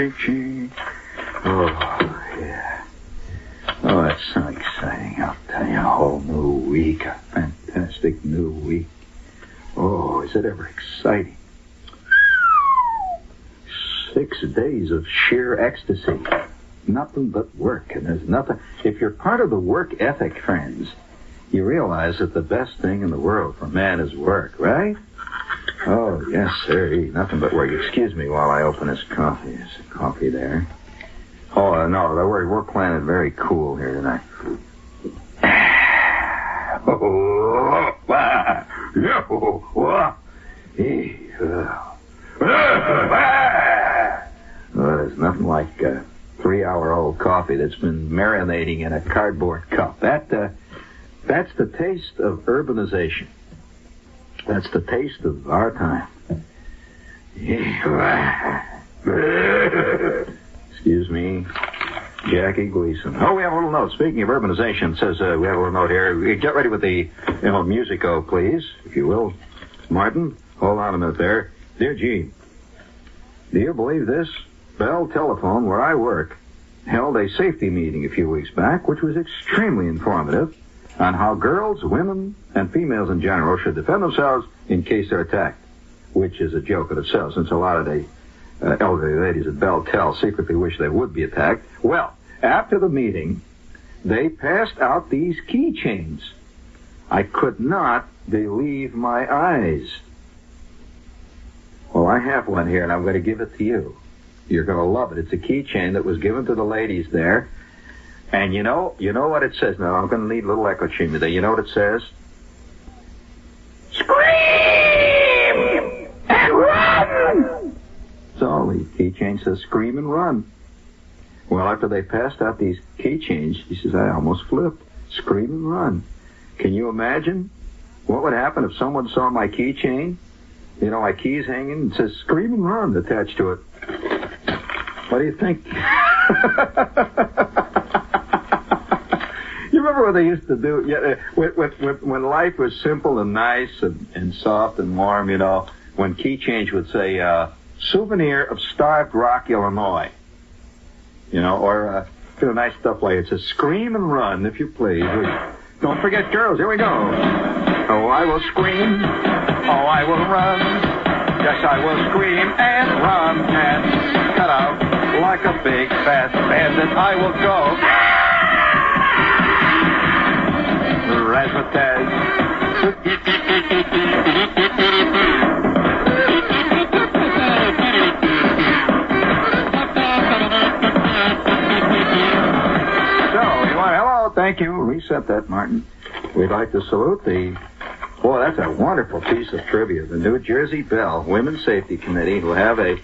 ching. Oh, yeah. Oh, that's so exciting. I'll tell you, a whole new week. A fantastic new week. Oh, is it ever exciting? 6 days of sheer ecstasy. Nothing but work, and there's nothing. If you're part of the work ethic, friends, you realize that the best thing in the world for man is work, right? Oh, yes, sir. Nothing but work. Excuse me while I open this coffee. There's a coffee there. Oh, no, don't worry. We're planning very cool here tonight. There's nothing like 3-hour-old coffee that's been marinating in a cardboard cup. That's the taste of urbanization. That's the taste of our time. Excuse me, Jackie Gleason. Oh, we have a little note. Speaking of urbanization, it says we have a little note here. Get ready with the musico, please, if you will. Martin, hold on a minute there. Dear Gene, do you believe this? Bell Telephone, where I work, held a safety meeting a few weeks back, which was extremely informative on how girls, women, and females in general should defend themselves in case they're attacked, which is a joke in itself, since a lot of the elderly ladies at Bell Tel secretly wish they would be attacked. Well, after the meeting, they passed out these keychains. I could not believe my eyes. Well, I have one here, and I'm going to give it to you. You're going to love it. It's a keychain that was given to the ladies there. And you know what it says? Now, I'm going to need a little echo chamber there. You know what it says? Scream and run! That's all. The keychain says scream and run. Well, after they passed out these keychains, he says, I almost flipped. Scream and run. Can you imagine what would happen if someone saw my keychain? You know, my key's hanging and says scream and run attached to it. What do you think? You remember what they used to do? Yeah, when life was simple and nice and soft and warm, you know, when key change would say, souvenir of Starved Rock, Illinois. You know, or nice stuff like it. It says, scream and run, if you please. Don't forget, girls, here we go. Oh, I will scream. Oh, I will run. Yes, I will scream and run and cut out like a big fat bandit. I will go. Razzmatazz. So, you want hello? Thank you. Reset that, Martin. We'd like to salute the... Boy, that's a wonderful piece of trivia. The New Jersey Bell Women's Safety Committee will have a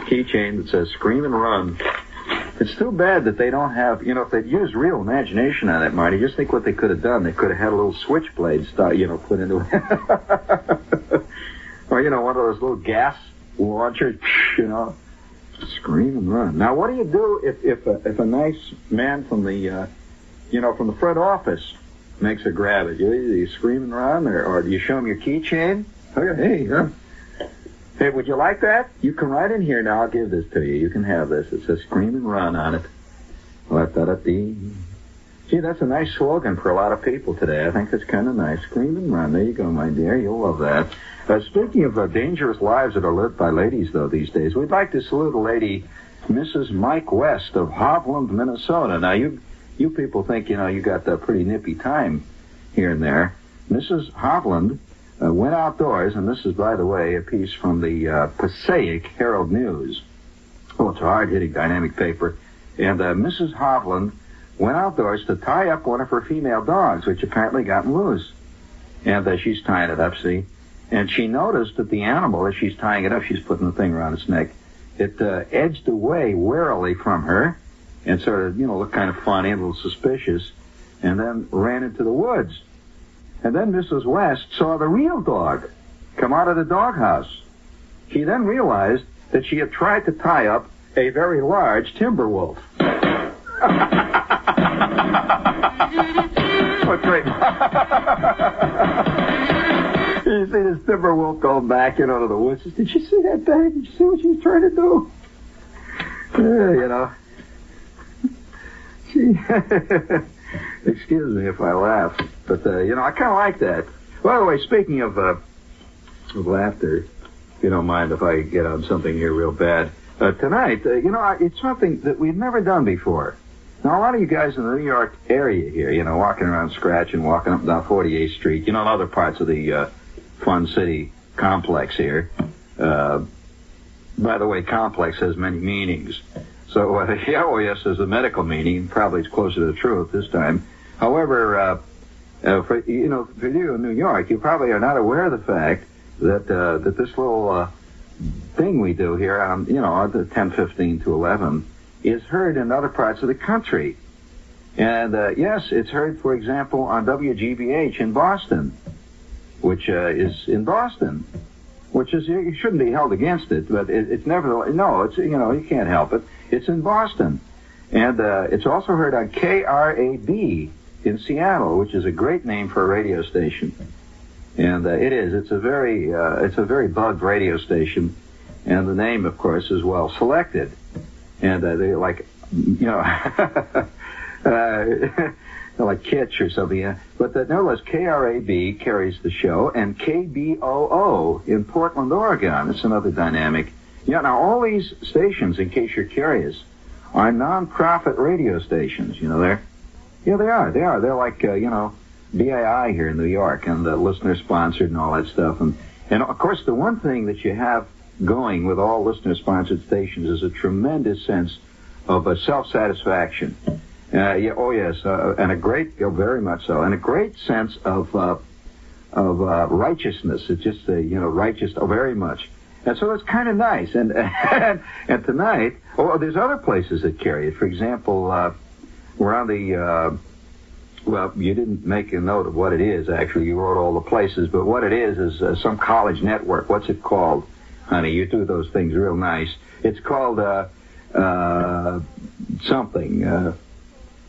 keychain that says scream and run. It's too bad that they don't have, you know, if they'd used real imagination on it, Marty, just think what they could have done. They could have had a little switchblade style, you know, put into it. Or, you know, one of those little gas launchers, you know, scream and run. Now, what do you do if a nice man from the, from the front office makes a grab at you? Do you scream and run, or do you show him your keychain? Okay, hey, would you like that? You come right in here now. I'll give this to you. You can have this. It says scream and run on it. Gee, that's a nice slogan for a lot of people today. I think that's kind of nice. Scream and run. There you go, my dear. You'll love that. Speaking of dangerous lives that are lived by ladies, though, these days, we'd like to salute a lady, Mrs. Mike West of Hovland, Minnesota. Now, you people think, you know, you got a pretty nippy time here and there. Mrs. Hovland went outdoors, and this is, by the way, a piece from the Passaic Herald News. Oh, it's a hard-hitting, dynamic paper. And Mrs. Hovland went outdoors to tie up one of her female dogs, which apparently got loose. And she's tying it up, see? And she noticed that the animal, as she's tying it up, she's putting the thing around its neck, it edged away warily from her and sort of, you know, looked kind of funny, a little suspicious, and then ran into the woods. And then Mrs. West saw the real dog come out of the doghouse. She then realized that she had tried to tie up a very large timber wolf. What's great? You see this timber wolf going back, you know, to the woods. Did you see that thing? Did you see what she was trying to do? You know. Gee. Excuse me if I laugh, but, you know, I kind of like that. By the way, speaking of laughter, if you don't mind if I get on something here real bad, tonight, you know, it's something that we've never done before. Now, a lot of you guys in the New York area here, you know, walking around Scratch and walking up and down 48th Street, you know, in other parts of the Fun City complex here. By the way, complex has many meanings. So, yes is a medical meaning. Probably it's closer to the truth this time. However, for you in New York, you probably are not aware of the fact that that this little thing we do here on, you know, at 10:15 to 11 is heard in other parts of the country. And yes, it's heard, for example, on WGBH in Boston, which is in Boston. Which is, you shouldn't be held against it, but it's never, no, it's, you know, you can't help it. It's in Boston. And it's also heard on KRAB in Seattle, which is a great name for a radio station. And it's a very bugged radio station. And the name, of course, is well selected. And they like, you know, like Kitsch or something, yeah. But nevertheless, KRAB carries the show, and KBOO in Portland, Oregon. It's another dynamic. Yeah, now all these stations, in case you're curious, are non-profit radio stations. You know, they are. They're like, you know, BII here in New York, and listener-sponsored and all that stuff. And of course, the one thing that you have going with all listener-sponsored stations is a tremendous sense of self-satisfaction. And a great, very much so, and a great sense of righteousness. It's just, you know, righteous, very much. And so that's kind of nice. And and tonight, there's other places that carry it. For example, we're on the, well, you didn't make a note of what it is, actually. You wrote all the places, but what it is some college network. What's it called? Honey, you do those things real nice. It's called, something,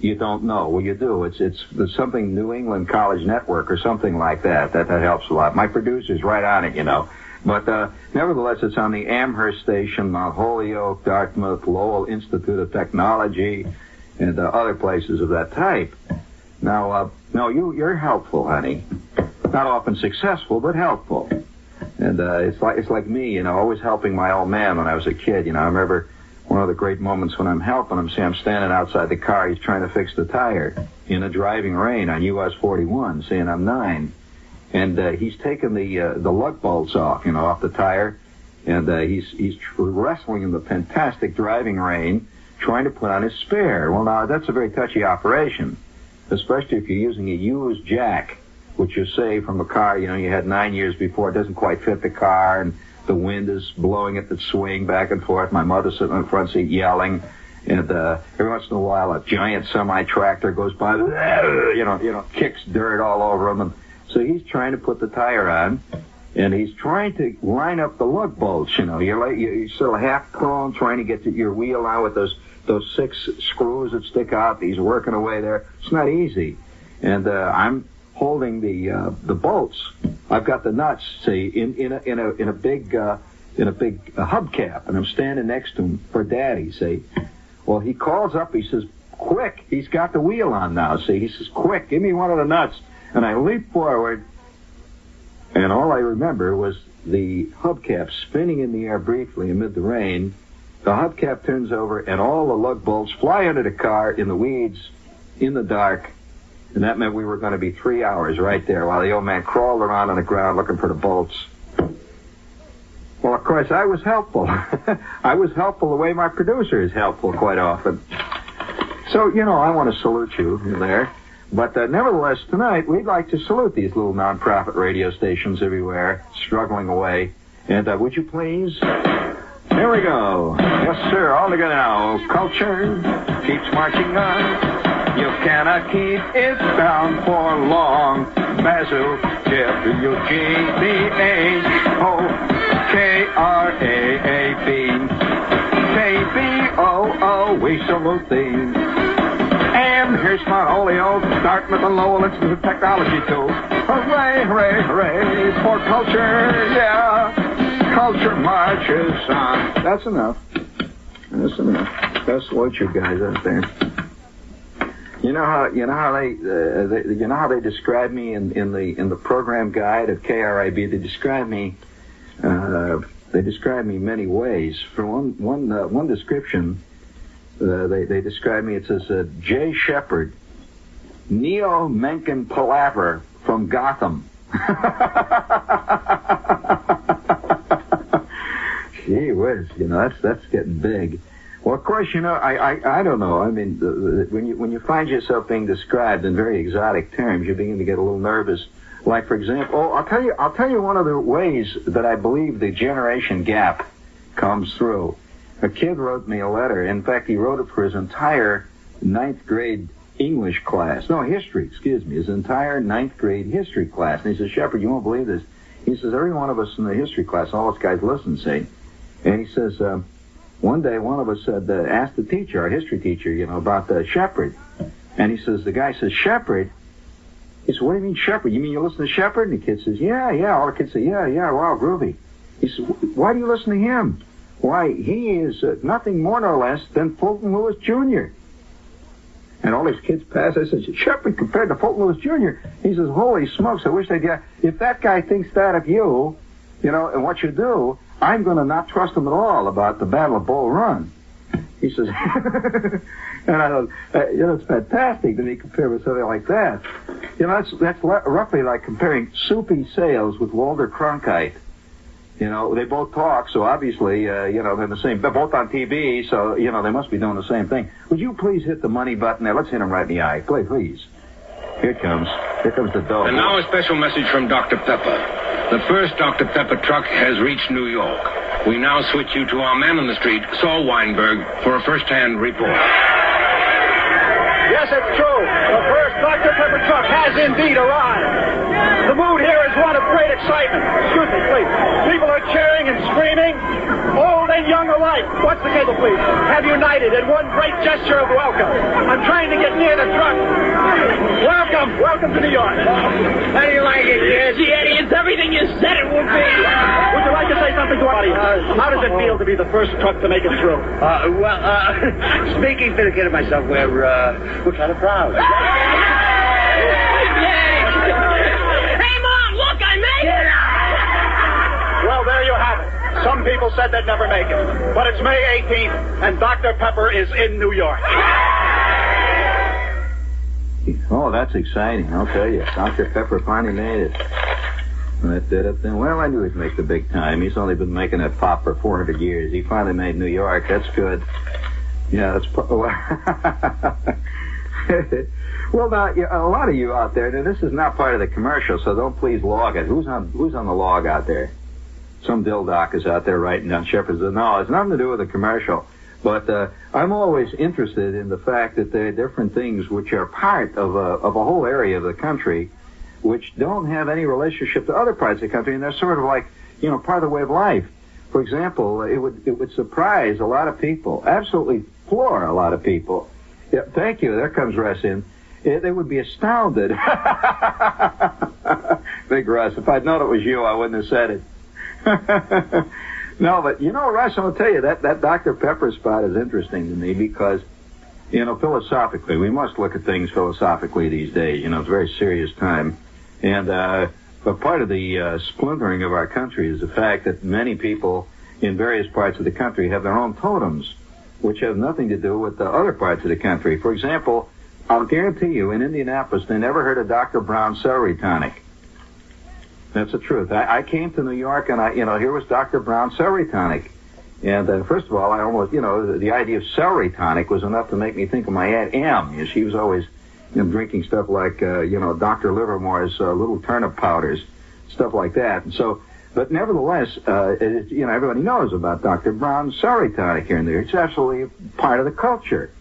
you don't know. Well, you do. It's something New England College Network or something like that. That helps a lot. My producer's right on it, you know. But nevertheless, it's on the Amherst station, Mount Holyoke, Dartmouth, Lowell Institute of Technology, and other places of that type. Now, you're helpful, honey. Not often successful, but helpful. And it's like me, you know, always helping my old man when I was a kid. You know, I remember one of the great moments when I'm helping him, say I'm standing outside the car, he's trying to fix the tire in a driving rain on US 41, saying I'm 9. And he's taken the lug bolts off, you know, off the tire, and he's wrestling in the fantastic driving rain, trying to put on his spare. Well, now, that's a very touchy operation, especially if you're using a used jack, which you say from a car, you know, you had 9 years before, it doesn't quite fit the car, and the wind is blowing it to swing back and forth. My mother's sitting in the front seat yelling, and every once in a while a giant semi-tractor goes by, you know, kicks dirt all over him. And so he's trying to put the tire on, and he's trying to line up the lug bolts. You know, you're sort of half prone, trying to get your wheel out with those 6 screws that stick out. He's working away there. It's not easy, and I'm holding the bolts. I've got the nuts, say, in a big hubcap, and I'm standing next to him for Daddy, say. Well, he calls up, he says, quick, he's got the wheel on now, see. He says, quick, give me one of the nuts. And I leap forward, and all I remember was the hubcap spinning in the air briefly amid the rain. The hubcap turns over, and all the lug bolts fly under the car in the weeds, in the dark. And that meant we were going to be 3 hours right there while the old man crawled around on the ground looking for the bolts. Well, of course, I was helpful. I was helpful the way my producer is helpful quite often. So, you know, I want to salute you there. But nevertheless, tonight, we'd like to salute these little non-profit radio stations everywhere, struggling away. And would you please? Here we go. Yes, sir, all together now. Culture keeps marching on. You cannot keep it down for long. Basil, WGBH-O-K-R-A-A-B. K-B-O-O, we salute thee. And here's Mount Holyoke, Dartmouth and Lowell Institute of Technology, too. Hooray, hooray, hooray for culture, yeah. Culture marches on. That's enough. Listen, that's what you guys out there. You know how they describe me in the program guide of KRIB. They describe me many ways. For one description, they describe me. It says J. Shepard, Neo-Mencken palaver from Gotham. Gee whiz, that's getting big. Well, of course, I don't know. I mean, when you find yourself being described in very exotic terms, you begin to get a little nervous. Like, for example, I'll tell you one of the ways that I believe the generation gap comes through. A kid wrote me a letter. In fact, he wrote it for his entire 9th grade English class. No, history, excuse me. His entire 9th grade history class. And he says, Shepard, you won't believe this. He says, every one of us in the history class, all us guys listen, see? And he says, one day one of us said, asked the teacher, our history teacher, about Shepard. And he says, the guy says, Shepard? He said, what do you mean Shepard? You mean you listen to Shepard? And the kid says, yeah. All the kids say, yeah, wow, groovy. He says, why do you listen to him? Why, he is nothing more nor less than Fulton Lewis Jr. And all these kids pass. I said, Shepard compared to Fulton Lewis Jr. He says, holy smokes, I wish they'd get... If that guy thinks that of you, and what you do, I'm going to not trust him at all about the Battle of Bull Run. He says, and I thought, it's fantastic that he compared with something like that. That's roughly like comparing Soupy Sales with Walter Cronkite. They both talk, so obviously, they're the same. They're both on TV, so, they must be doing the same thing. Would you please hit the money button there? Let's hit him right in the eye. Please. Here it comes. Here comes the dog. And now a special message from Dr. Pepper. The first Dr. Pepper truck has reached New York. We now switch you to our man on the street, Saul Weinberg, for a first-hand report. Yes, it's true. The first Dr. Pepper truck has indeed arrived. The mood here is one of great excitement. Excuse me, please. People are cheering and screaming, old and young alike. Watch the cable, please. Have united in one great gesture of welcome. I'm trying to get near the truck. Welcome to New York. How do you like it, Jersey Eddie? It's everything you said it would be. Would you like to say something to our audience? How does it feel to be the first truck to make it through? Speaking for the kid of myself, we're kind of proud. Hey, Mom, look, I made it! Well, there you have it. Some people said they'd never make it. But it's May 18th, and Dr. Pepper is in New York. Oh, that's exciting, I'll tell you. Dr. Pepper finally made it. That did it then. Well, I knew he'd make the big time. He's only been making that pop for 400 years. He finally made New York. That's good. Yeah, that's... Well, now, a lot of you out there, now, this is not part of the commercial, so don't please log it. Who's on the log out there? Some dildock is out there writing down Shepard's. No, it's nothing to do with the commercial. But I'm always interested in the fact that there are different things which are part of a whole area of the country which don't have any relationship to other parts of the country, and they're sort of like, part of the way of life. For example, it would surprise a lot of people, absolutely floor a lot of people. Yeah, thank you. There comes Russ in. They would be astounded. Big Russ. If I'd known it was you, I wouldn't have said it. No, but Russ, I'll tell you, that Dr. Pepper spot is interesting to me because, philosophically, we must look at things philosophically these days. It's a very serious time. And but part of the splintering of our country is the fact that many people in various parts of the country have their own totems, which have nothing to do with the other parts of the country. For example, I'll guarantee you, in Indianapolis, they never heard of Dr. Brown's celery tonic. That's the truth. I came to New York, and here was Dr. Brown's celery tonic. And first of all, I almost, the idea of celery tonic was enough to make me think of my Aunt Em. She was always drinking stuff like, Dr. Livermore's little turnip powders, stuff like that. And so, but nevertheless, everybody knows about Dr. Brown's celery tonic here and there. It's absolutely part of the culture.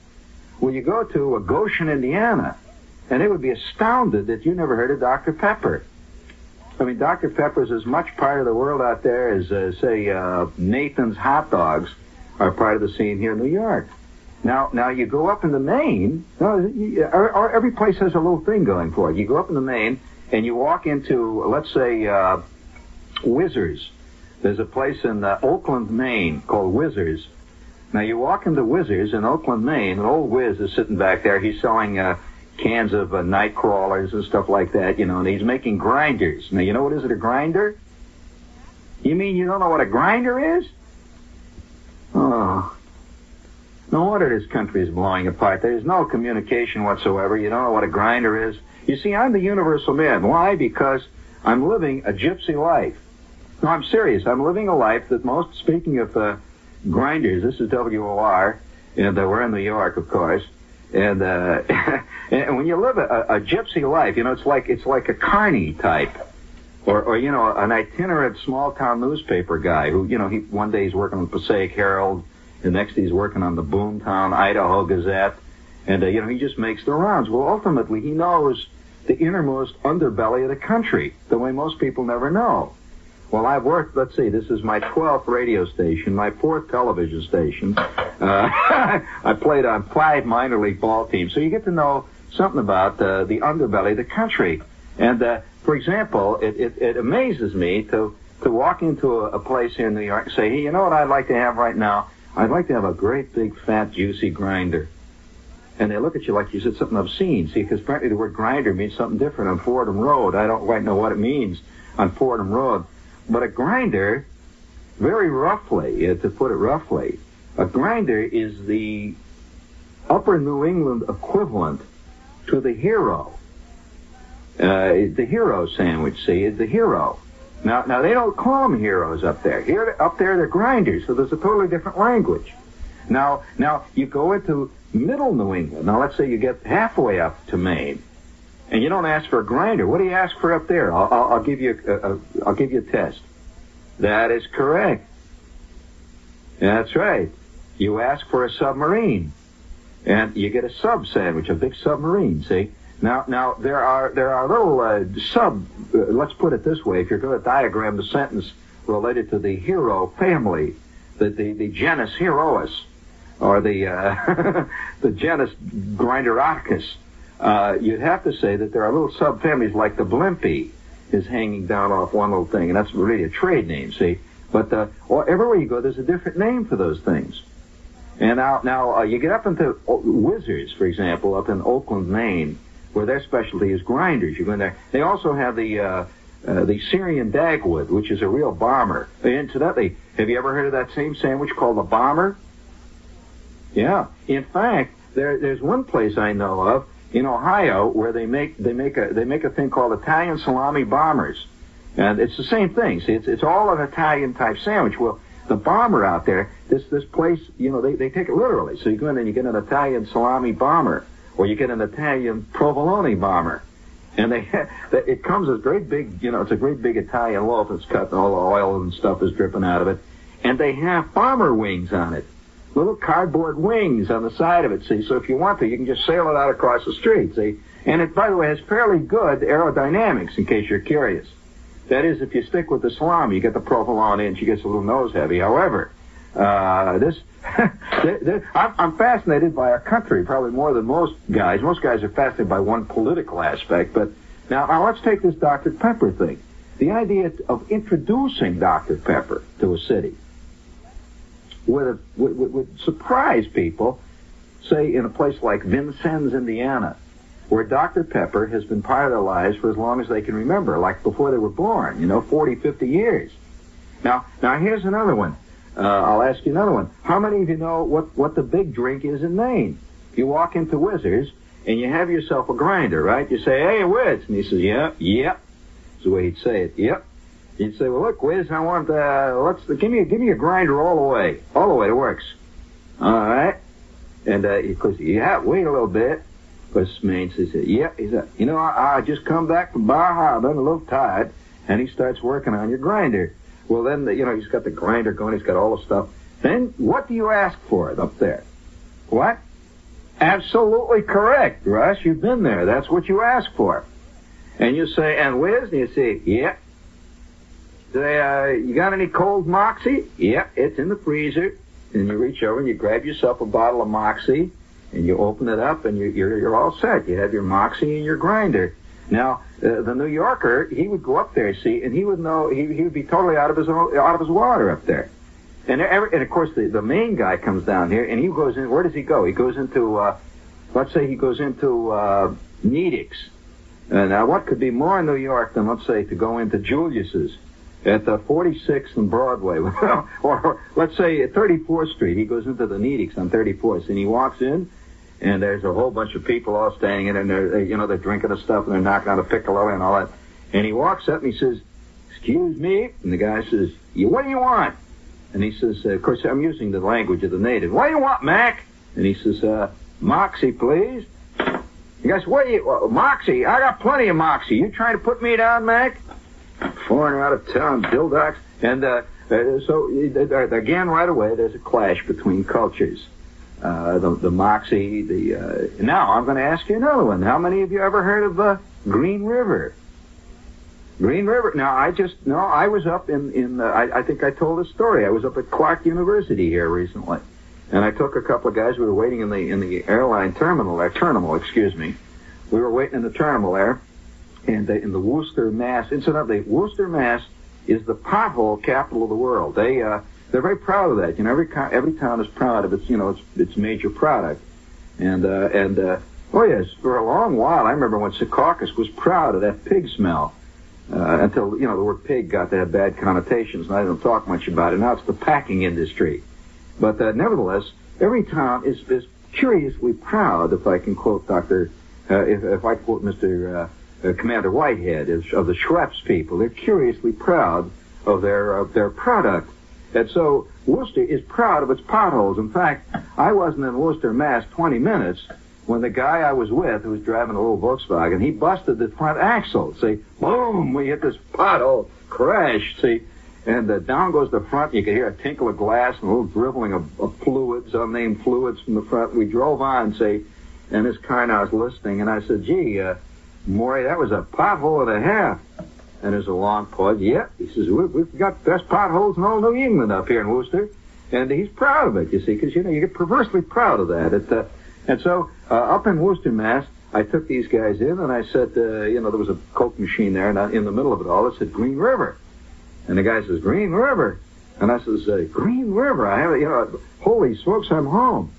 Well, you go to Goshen, Indiana, and they would be astounded that you never heard of Dr. Pepper. I mean, Dr. Pepper is as much part of the world out there as, say, Nathan's hot dogs are part of the scene here in New York. Now you go up into Maine, every place has a little thing going for it. You go up into Maine, and you walk into, let's say, Whizzers. There's a place in Oakland, Maine called Whizzers. Now, you walk into Whizzers in Oakland, Maine, and old Whiz is sitting back there. He's selling cans of night crawlers and stuff like that, and he's making grinders. Now, you know what is a grinder? You mean you don't know what a grinder is? Oh. No wonder this country is blowing apart. There's no communication whatsoever. You don't know what a grinder is. You see, I'm the universal man. Why? Because I'm living a gypsy life. No, I'm serious. I'm living a life that most, speaking of grinders, this is WOR, and we're in New York, of course. And and when you live a gypsy life, it's like a carny type, or an itinerant small town newspaper guy who he one day he's working on the Passaic Herald, the next he's working on the Boomtown Idaho Gazette, and he just makes the rounds. Well, ultimately he knows the innermost underbelly of the country, the way most people never know. Well, I've worked, let's see, this is my 12th radio station, my 4th television station. I played on 5 minor league ball teams, so you get to know something about the underbelly of the country. And, for example, it amazes me to walk into a place here in New York and say, hey, you know what I'd like to have right now? I'd like to have a great big fat juicy grinder. And they look at you like you said something obscene. See, because apparently the word grinder means something different on Fordham Road. I don't quite know what it means on Fordham Road. But a grinder, very roughly, to put it roughly, a grinder is the upper New England equivalent to the hero. The hero sandwich, see, is the hero. Now they don't call them heroes up there. Up there they're grinders, so there's a totally different language. Now you go into middle New England. Now let's say you get halfway up to Maine, and you don't ask for a grinder. What do you ask for up there? I'll give you a test. That is correct. That's right. You ask for a submarine, and you get a sub sandwich, a big submarine. See. Now there are little let's put it this way. If you're going to diagram the sentence related to the hero family, the genus Herois, or the the genus Grinderoticus, you'd have to say that there are little subfamilies like the Blimpie is hanging down off one little thing, and that's really a trade name, see? But everywhere you go, there's a different name for those things. And now you get up into Whizzers, for example, up in Oakland, Maine, where their specialty is grinders. You go in there. They also have the Syrian Dagwood, which is a real bomber. Incidentally, have you ever heard of that same sandwich called the bomber? Yeah. In fact, there's one place I know of in Ohio where they make a thing called Italian salami bombers, and it's the same thing. See, it's all an Italian type sandwich. Well, the bomber out there, this place, they take it literally. So you go in and you get an Italian salami bomber, or you get an Italian provolone bomber, and it comes as great big, it's a great big Italian loaf. It's cut, and all the oil and stuff is dripping out of it, and they have bomber wings on it. Little cardboard wings on the side of it, see? So if you want to, you can just sail it out across the street, see? And it, by the way, has fairly good aerodynamics, in case you're curious. That is, if you stick with the salami, you get the provolone in, she gets a little nose heavy. However, I'm fascinated by our country, probably more than most guys. Most guys are fascinated by one political aspect, but now let's take this Dr. Pepper thing. The idea of introducing Dr. Pepper to a city would surprise people, say, in a place like Vincennes, Indiana, where Dr. Pepper has been part of their lives for as long as they can remember, like before they were born, 40, 50 years. Now here's another one. I'll ask you another one. How many of you know what the big drink is in Maine? You walk into Whizzers, and you have yourself a grinder, right? You say, hey, Whiz. And he says, yep. That's the way he'd say it, yep. He'd say, well, look, Whiz, I want, give me a grinder all the way it works. All right? And he goes, yeah, wait a little bit. Because Maine says, yep. He said, I just come back from Bar Harbor, I'm a little tired, and he starts working on your grinder. Well, then, he's got the grinder going, he's got all the stuff. Then, what do you ask for it up there? What? Absolutely correct, Russ. You've been there. That's what you ask for. And you say, and Whiz? And you say, yep. Say, you got any cold Moxie? Yep, it's in the freezer. And you reach over and you grab yourself a bottle of Moxie, and you open it up, and you're all set. You have your Moxie and your grinder. Now, the New Yorker, he would go up there, see, and he would know he would be totally out of his water up there. And of course, the main guy comes down here, and he goes in. Where does he go? He goes into, let's say he goes into Nedick's. Now, what could be more in New York than, let's say, to go into Julius's at 46th and Broadway, or let's say at 34th Street. He goes into the Nedick's on 34th, and he walks in, and there's a whole bunch of people all standing in, and they're drinking the stuff, and they're knocking on a piccolo and all that. And he walks up and he says, "Excuse me," and the guy says, "What do you want?" And he says, of course, I'm using the language of the native. "What do you want, Mac?" And he says, "Moxie, please." The guy says, "What do you, Moxie? I got plenty of Moxie. You trying to put me down, Mac?" Foreigner out of town, Dildox. And so, again, right away, there's a clash between cultures. The Moxie, Now, I'm going to ask you another one. How many of you ever heard of Green River? Green River. Now, I was up I think I told this story. I was up at Clark University here recently, and I took a couple of guys. We were waiting in the airline terminal. We were waiting in the terminal there, and in the Worcester, Mass. Incidentally, Worcester, Mass. is the pothole capital of the world. They're very proud of that. Every town is proud of its major product, and oh yes, for a long while I remember when Secaucus was proud of that pig smell. Until, the word pig got to have bad connotations, and I don't talk much about it. Now it's the packing industry. But nevertheless, every town is curiously proud, if I can quote if I quote Mr. Commander Whitehead, of the Schweppes people. They're curiously proud of their product. And so Worcester is proud of its potholes. In fact, I wasn't in Worcester, Mass. 20 minutes when the guy I was with, who was driving a little Volkswagen, he busted the front axle. See, boom, we hit this pothole, crash, see, and down goes the front. You could hear a tinkle of glass and a little dribbling of fluids, unnamed fluids from the front. We drove on, see, and this car now is listening, and I said, "Gee, Maury, that was a pothole and a half." And there's a long pause. "Yeah," he says, "we've got best potholes in all New England up here in Worcester." And he's proud of it, you see, because, you get perversely proud of that. And so, up in Worcester, Mass., I took these guys in, and I said, there was a Coke machine there, and in the middle of it all, it said Green River. And the guy says, "Green River?" And I says, "Green River, I have it, holy smokes, I'm home."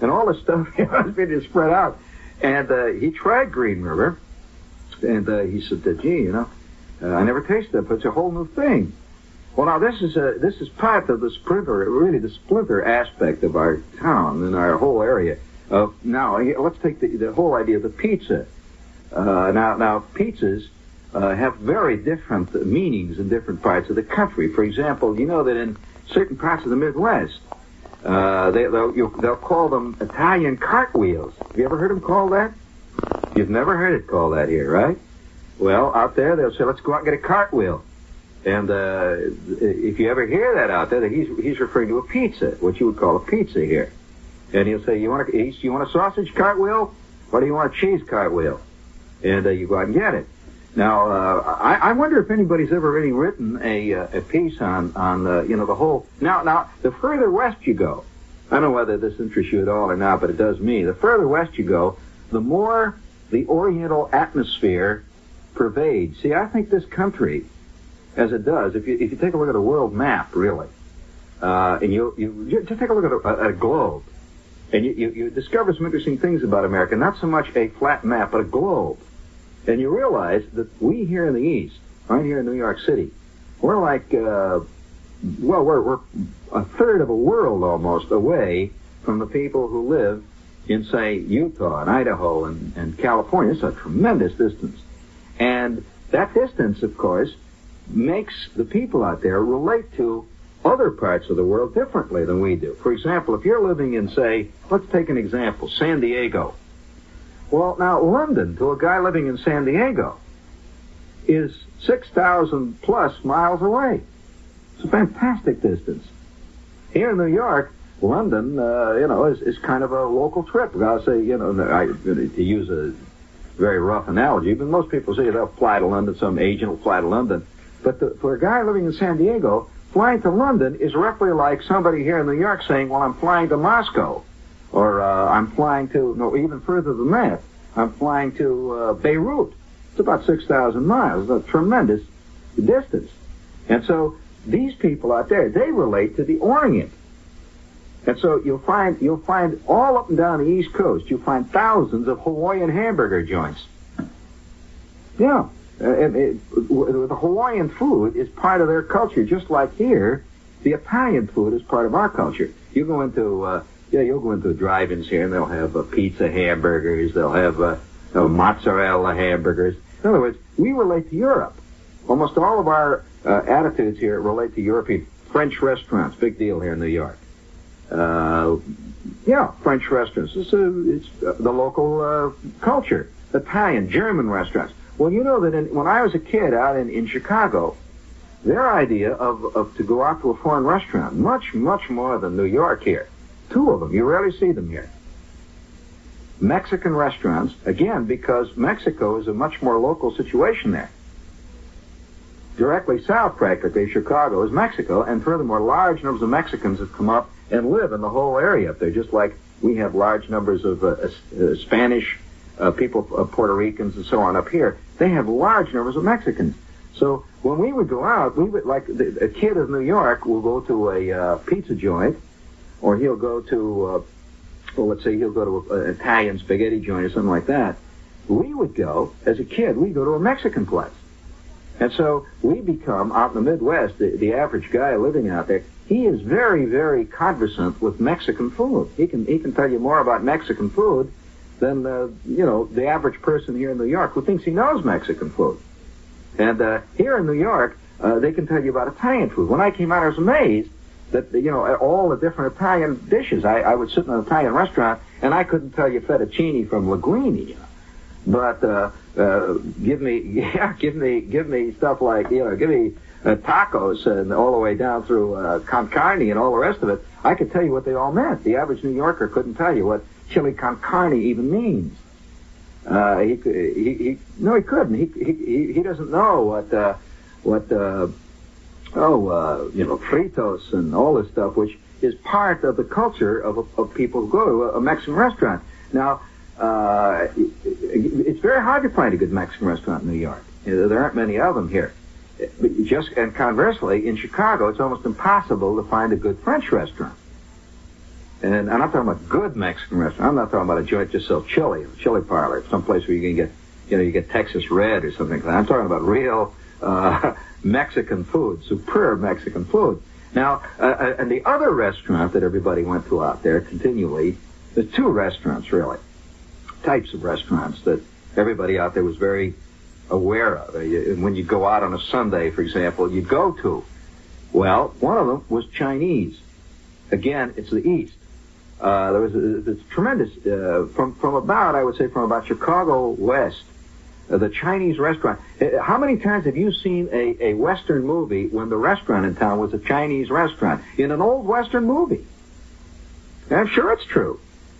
And all this stuff, was being spread out. And he tried Green River, and he said, "Gee, I never tasted it, but it's a whole new thing." Well, now, this is part of the splinter aspect of our town and our whole area. Now, let's take the whole idea of the pizza. Now, pizzas have very different meanings in different parts of the country. For example, you know that in certain parts of the Midwest, they'll call them Italian cartwheels. Have you ever heard them called that? You've never heard it called that here, right? Well, out there, they'll say, "Let's go out and get a cartwheel." And if you ever hear that out there, he's referring to a pizza, what you would call a pizza here. And he'll say, you want a sausage cartwheel? Or do you want a cheese cartwheel? And you go out and get it. Now, I wonder if anybody's ever really written a piece on the whole... Now, the further west you go, I don't know whether this interests you at all or not, but it does me. The further west you go, the more the Oriental atmosphere pervades. See, I think this country, as it does, if you take a look at a world map, really, and you just take a look at a globe, and you discover some interesting things about America, not so much a flat map, but a globe. And you realize that we here in the East, right here in New York City, we're like, we're a third of a world almost away from the people who live in, say, Utah and Idaho and California. It's a tremendous distance. And that distance, of course, makes the people out there relate to other parts of the world differently than we do. For example, if you're living in, say, let's take an example, San Diego. Well, now, London, to a guy living in San Diego, is 6,000 plus miles away. It's a fantastic distance. Here in New York, London, is kind of a local trip. I'll say, to use a very rough analogy, but most people say they'll fly to London, some agent will fly to London. But for a guy living in San Diego, flying to London is roughly like somebody here in New York saying, well, I'm flying to Moscow. Or I'm flying to, even further than that, I'm flying to Beirut. It's about 6,000 miles. It's a tremendous distance. And so these people out there, they relate to the Orient. And so you'll find all up and down the East Coast, you'll find thousands of Hawaiian hamburger joints. Yeah. The Hawaiian food is part of their culture, just like here, the Italian food is part of our culture. You go into, you'll go into drive-ins here, and they'll have pizza hamburgers, they'll have mozzarella hamburgers. In other words, we relate to Europe. Almost all of our attitudes here relate to European. French restaurants, big deal here in New York. French restaurants. It's the local culture. Italian, German restaurants. Well, you know that when I was a kid out in Chicago, their idea of to go out to a foreign restaurant, much, much more than New York here. Two of them. You rarely see them here. Mexican restaurants, again, because Mexico is a much more local situation there. Directly south, practically, Chicago is Mexico, and furthermore, large numbers of Mexicans have come up and live in the whole area up there, just like we have large numbers of Spanish people, Puerto Ricans, and so on up here. They have large numbers of Mexicans. So when we would go out, we would, like a kid of New York will go to a pizza joint, or he'll go to, let's say he'll go to an Italian spaghetti joint or something like that. We would go, as a kid, we'd go to a Mexican place. And so we become, out in the Midwest, the average guy living out there, he is very, very conversant with Mexican food. He can tell you more about Mexican food than, the average person here in New York who thinks he knows Mexican food. And here in New York, they can tell you about Italian food. When I came out, I was amazed that, all the different Italian dishes. I would sit in an Italian restaurant, and I couldn't tell you fettuccine from Linguine. But give me stuff like, give me tacos and all the way down through con carne and all the rest of it. I could tell you what they all meant. The average New Yorker couldn't tell you what chili con carne even means. He couldn't. He doesn't know what fritos and all this stuff, which is part of the culture of people who go to a Mexican restaurant. Now, it's very hard to find a good Mexican restaurant in New York. There aren't many of them here. And conversely, in Chicago, it's almost impossible to find a good French restaurant. And I'm not talking about good Mexican restaurant. I'm not talking about a joint just sells chili, a chili parlor, someplace where you can get, you get Texas Red or something like that. I'm talking about real Mexican food, superb Mexican food. Now, and the other restaurant that everybody went to out there continually, there's two restaurants really, types of restaurants that everybody out there was very aware of. When you go out on a Sunday, for example, you'd go to. Well, one of them was Chinese. Again, it's the East. There was a tremendous, from about Chicago West, the Chinese restaurant. How many times have you seen a Western movie when the restaurant in town was a Chinese restaurant? In an old Western movie. And I'm sure it's true.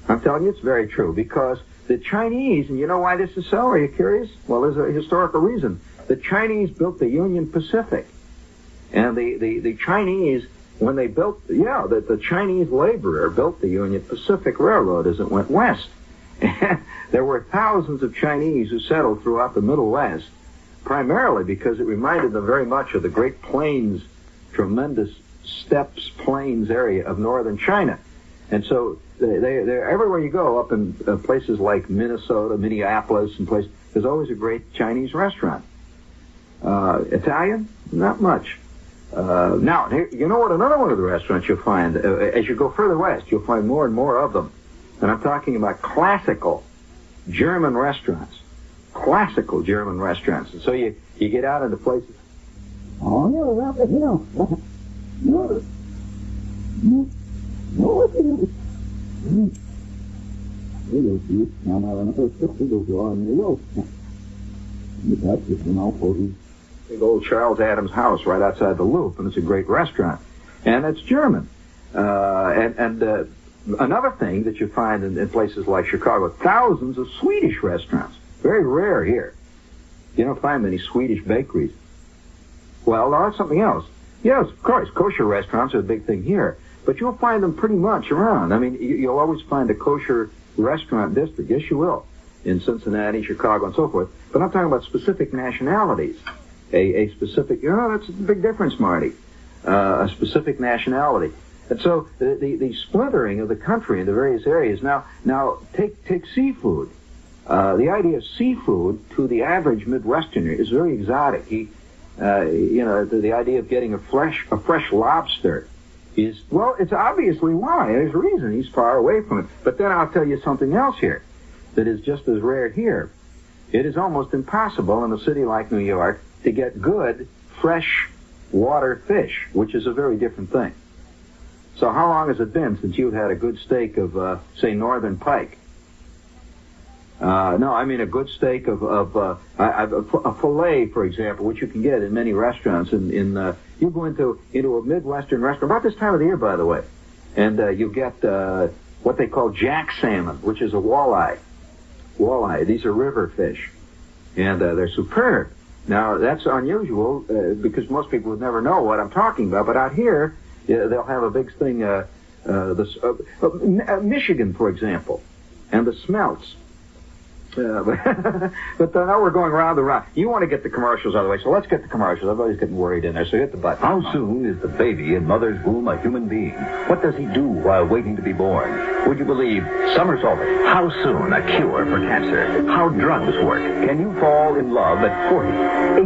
I'm telling you it's very true, because the Chinese, and you know why this is so? Are you curious? Well, there's a historical reason. The Chinese built the Union Pacific. And the Chinese, when they built, the Chinese laborer built the Union Pacific Railroad as it went west. And there were thousands of Chinese who settled throughout the Middle West, primarily because it reminded them very much of the Great Plains, tremendous steppes, plains area of northern China. And so they're everywhere you go, up in places like Minnesota, Minneapolis, and places, there's always a great Chinese restaurant. Italian? Not much. Now, you know what? Another one of the restaurants you'll find, as you go further west, you'll find more and more of them. And I'm talking about classical German restaurants. Classical German restaurants. And so you get out into places. Big old Charles Adams House right outside the Loop, and it's a great restaurant. And it's German. Another thing that you find in places like Chicago, thousands of Swedish restaurants. Very rare here. You don't find many Swedish bakeries. Well, no, that's something else. Yes, of course, kosher restaurants are a big thing here. But you'll find them pretty much around. I mean, you'll always find a kosher restaurant district. Yes, you will. In Cincinnati, Chicago, and so forth. But I'm talking about specific nationalities. A specific, that's a big difference, Marty. a specific nationality. And so the splintering of the country into various areas. Now take seafood. The idea of seafood to the average Midwesterner is very exotic. The idea of getting a fresh lobster is, well, it's obviously why. There's a reason he's far away from it. But then I'll tell you something else here that is just as rare here. It is almost impossible in a city like New York to get good, fresh water fish, which is a very different thing. So how long has it been since you've had a good steak of, say, northern pike? No, I mean a good steak of a fillet, for example, which you can get in many restaurants. You go into a Midwestern restaurant about this time of the year, by the way, and you get what they call jack salmon, which is a walleye. These are river fish, and they're superb. Now that's unusual because most people would never know what I'm talking about. But out here, they'll have a big thing. Michigan, for example, and the smelts. But now we're going round the round. You want to get the commercials out of the way, so let's get the commercials. Everybody's getting worried in there, so hit the button. How soon is the baby in mother's womb a human being? What does he do while waiting to be born? Would you believe somersaulting? How soon a cure for cancer? How drugs work? Can you fall in love at 40,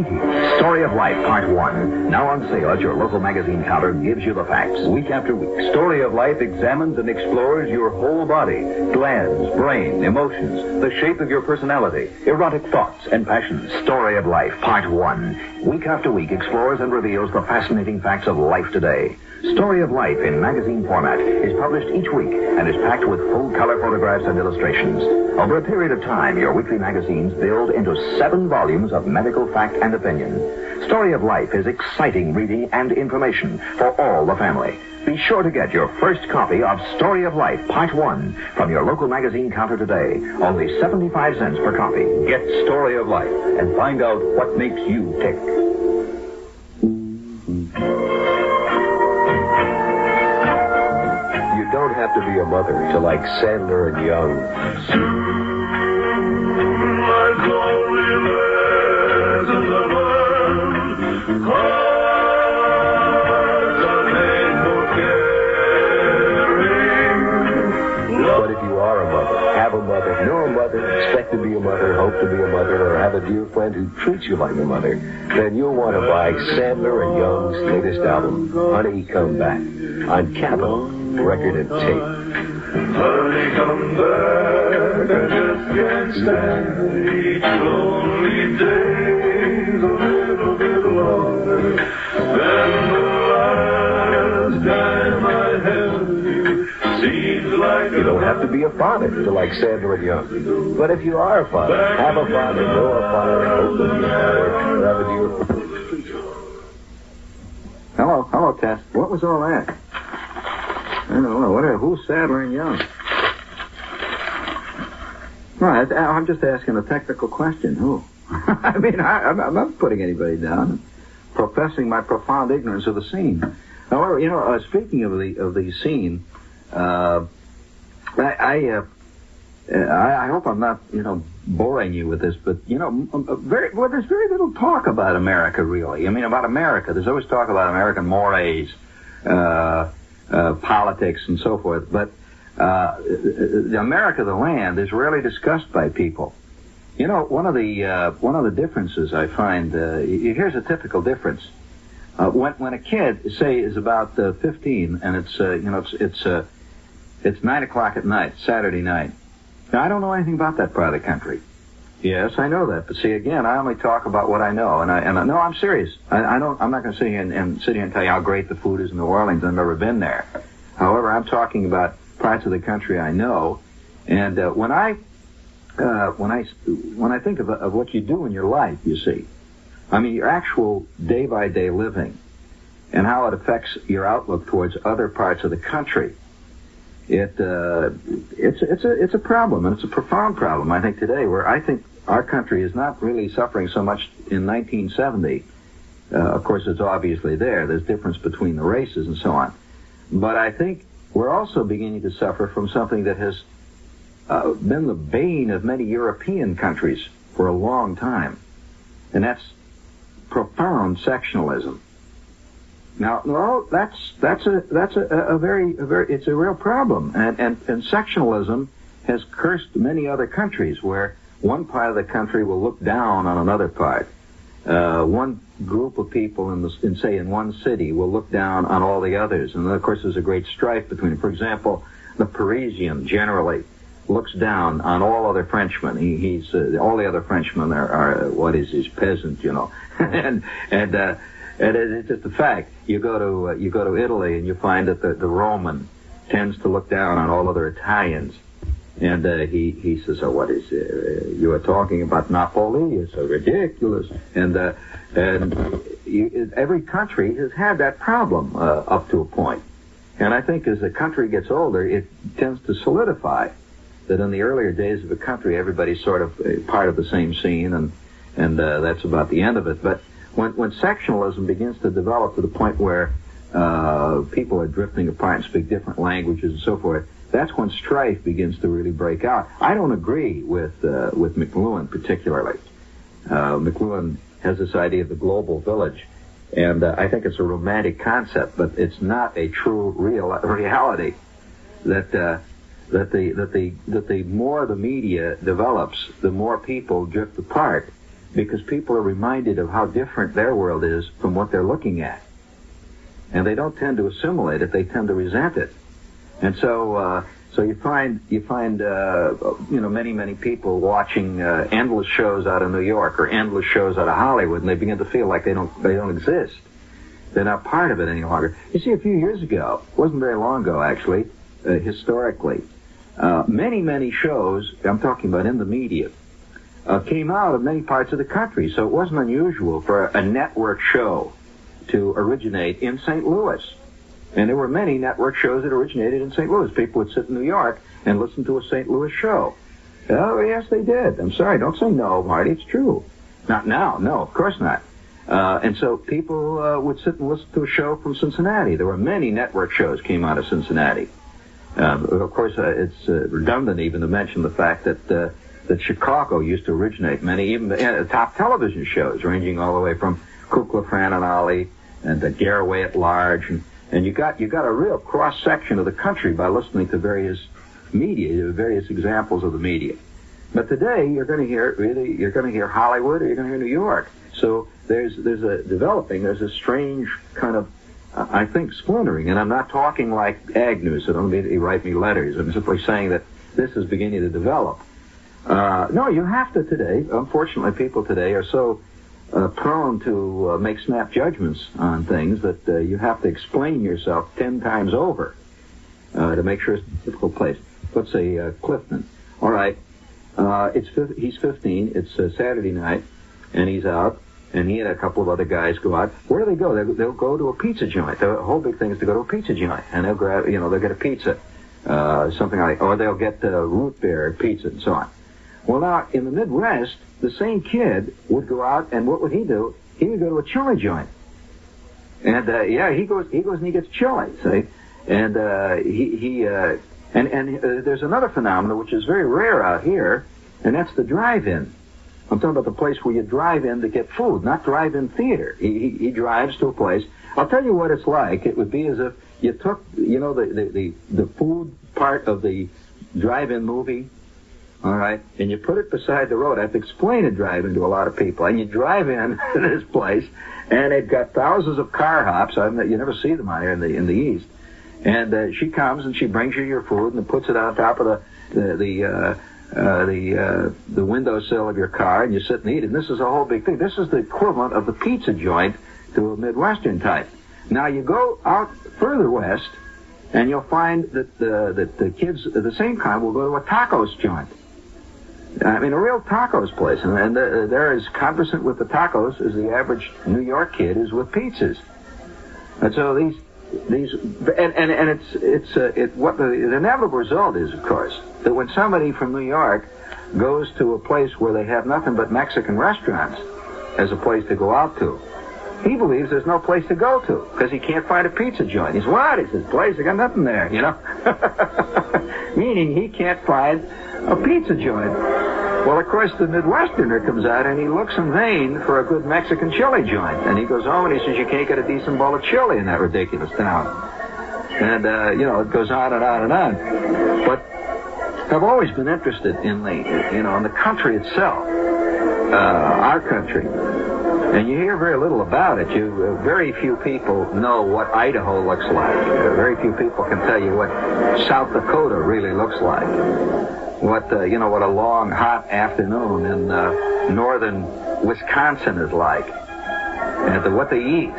80? Story of Life, Part 1. Now on sale at your local magazine counter, gives you the facts week after week. Story of Life examines and explores your whole body. Glands, brain, emotions, the shape of your personality, erotic thoughts and passions. Story of Life, Part 1. Week after week explores and reveals the fascinating facts of life today. Story of Life in magazine format is published each week and is packed with full-color photographs and illustrations. Over a period of time, your weekly magazines build into 7 volumes of medical fact and opinion. Story of Life is exciting reading and information for all the family. Be sure to get your first copy of Story of Life, Part 1, from your local magazine counter today. Only 75 cents per copy. Get Story of Life and find out what makes you tick. You don't have to be a mother to like Sandler and Young. But if you are a mother, have a mother, know a mother, expect to be a mother, hope to be a mother, or have a dear friend who treats you like a mother, then you'll want to buy Sandler and Young's latest album, Honey Come Back, on Capitol Record and Tape. Honey, come back, I just can't stand each lonely day a little bit longer than the last time I held you. Seems like you don't have to be a father to like Sandler and Young. But if you are a father, have a father, know a father, hope to be a father, or have a dear friend. Hello, Tess. What was all that? I don't know. Who's Sadler and Young? No, I'm just asking a technical question. Who? I mean, I'm not putting anybody down. I'm professing my profound ignorance of the scene. However, speaking of the scene, I hope I'm not, boring you with this, but there's very little talk about America, really. I mean, about America. There's always talk about American mores, politics, and so forth. But the America, the land, is rarely discussed by people. One of the differences I find. Here's a typical difference. When a kid, say, is about 15, and it's 9 o'clock at night, Saturday night. Now, I don't know anything about that part of the country. Yes, I know that. But see, again, I only talk about what I know. And no, I'm serious. I'm not going to sit here and sit here and tell you how great the food is in New Orleans. I've never been there. However, I'm talking about parts of the country I know. And when I think of what you do in your life, you see, I mean, your actual day-by-day living and how it affects your outlook towards other parts of the country. It's a problem, and it's a profound problem, I think, today, where I think our country is not really suffering so much in 1970. Of course, it's obviously there. There's difference between the races and so on. But I think we're also beginning to suffer from something that has been the bane of many European countries for a long time, and that's profound sectionalism. Now, no, that's a very it's a real problem, and sectionalism has cursed many other countries where one part of the country will look down on another part. One group of people in one city will look down on all the others, and of course there's a great strife between them. For example, the Parisian generally looks down on all other Frenchmen. He's all the other Frenchmen are he's peasant, you know, and it's just a fact. You go to Italy and you find that the Roman tends to look down on all other Italians. And he says, "Oh, what is you are talking about Napoli? It's so ridiculous." And every country has had that problem up to a point. And I think as the country gets older, it tends to solidify that in the earlier days of a country, everybody's sort of part of the same scene, and that's about the end of it. But when sectionalism begins to develop to the point where people are drifting apart and speak different languages and so forth, that's when strife begins to really break out. I don't agree with McLuhan particularly. McLuhan has this idea of the global village, and I think it's a romantic concept, but it's not a true reality. That the more the media develops, the more people drift apart, because people are reminded of how different their world is from what they're looking at, and they don't tend to assimilate it; they tend to resent it. And so you find many people watching endless shows out of New York or endless shows out of Hollywood, and they begin to feel like they don't exist. They're not part of it any longer. You see, a few years ago, it wasn't very long ago actually, historically, many shows, I'm talking about in the media, came out of many parts of the country. So it wasn't unusual for a network show to originate in St. Louis. And there were many network shows that originated in St. Louis. People would sit in New York and listen to a St. Louis show. Oh, yes, they did. I'm sorry, don't say no, Marty. It's true. Not now. No, of course not. And so people would sit and listen to a show from Cincinnati. There were many network shows came out of Cincinnati. Of course, it's redundant even to mention the fact that Chicago used to originate many, even top television shows, ranging all the way from Kukla, Fran and Ollie, and Garraway at Large, and you got a real cross section of the country by listening to various media, various examples of the media. But today you're going to hear Hollywood or you're going to hear New York. So there's a strange kind of I think splintering, and I'm not talking like Agnew, so don't immediately write me letters. I'm simply saying that this is beginning to develop. No, you have to today. Unfortunately, people today are so prone to make snap judgments on things that you have to explain yourself 10 times over to make sure it's a difficult place. Let's say Clifton. All right, he's 15. It's Saturday night, and he's out, and he and a couple of other guys go out. Where do they go? They'll go to a pizza joint. The whole big thing is to go to a pizza joint, and they'll grab, they'll get a pizza, something like, or they'll get root beer pizza and so on. Well, now, in the Midwest, the same kid would go out, and what would he do? He would go to a chili joint. And, he goes and he gets chili, see? And, there's another phenomenon which is very rare out here, and that's the drive-in. I'm talking about the place where you drive in to get food, not drive-in theater. He drives to a place. I'll tell you what it's like. It would be as if you took, the food part of the drive-in movie, all right, and you put it beside the road. I have to explain a drive-in to a lot of people. And you drive in to this place, and they've got thousands of car hops. You never see them out here in the East. And she comes and she brings you your food and puts it on top of the windowsill of your car, and you sit and eat. And this is a whole big thing. This is the equivalent of the pizza joint to a Midwestern type. Now you go out further west, and you'll find that the kids of the same kind will go to a tacos joint. I mean, a real tacos place, and they're as conversant with the tacos as the average New York kid is with pizzas. And so the inevitable result is, of course, that when somebody from New York goes to a place where they have nothing but Mexican restaurants as a place to go out to, he believes there's no place to go to because he can't find a pizza joint. He says, "What is this place? I got nothing there," Meaning he can't find a pizza joint. Well, of course, the Midwesterner comes out and he looks in vain for a good Mexican chili joint. And he goes home and he says, you can't get a decent bowl of chili in that ridiculous town. And, it goes on and on and on. But I've always been interested in the country itself, our country. And you hear very little about it. Very few people know what Idaho looks like. Very few people can tell you what South Dakota really looks like. What a long, hot afternoon in northern Wisconsin is like. And what they eat.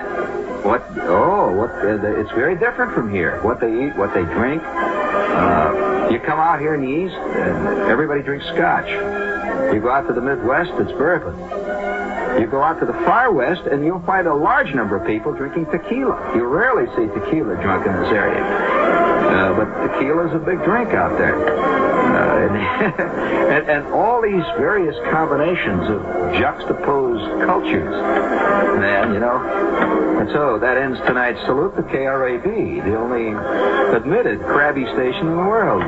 It's very different from here. What they eat, what they drink. You come out here in the East, and everybody drinks Scotch. You go out to the Midwest, it's bourbon. You go out to the far West, and you'll find a large number of people drinking tequila. You rarely see tequila drunk in this area. But tequila's a big drink out there. And all these various combinations of juxtaposed cultures. And so that ends tonight's salute to KRAB, the only admitted crabby station in the world,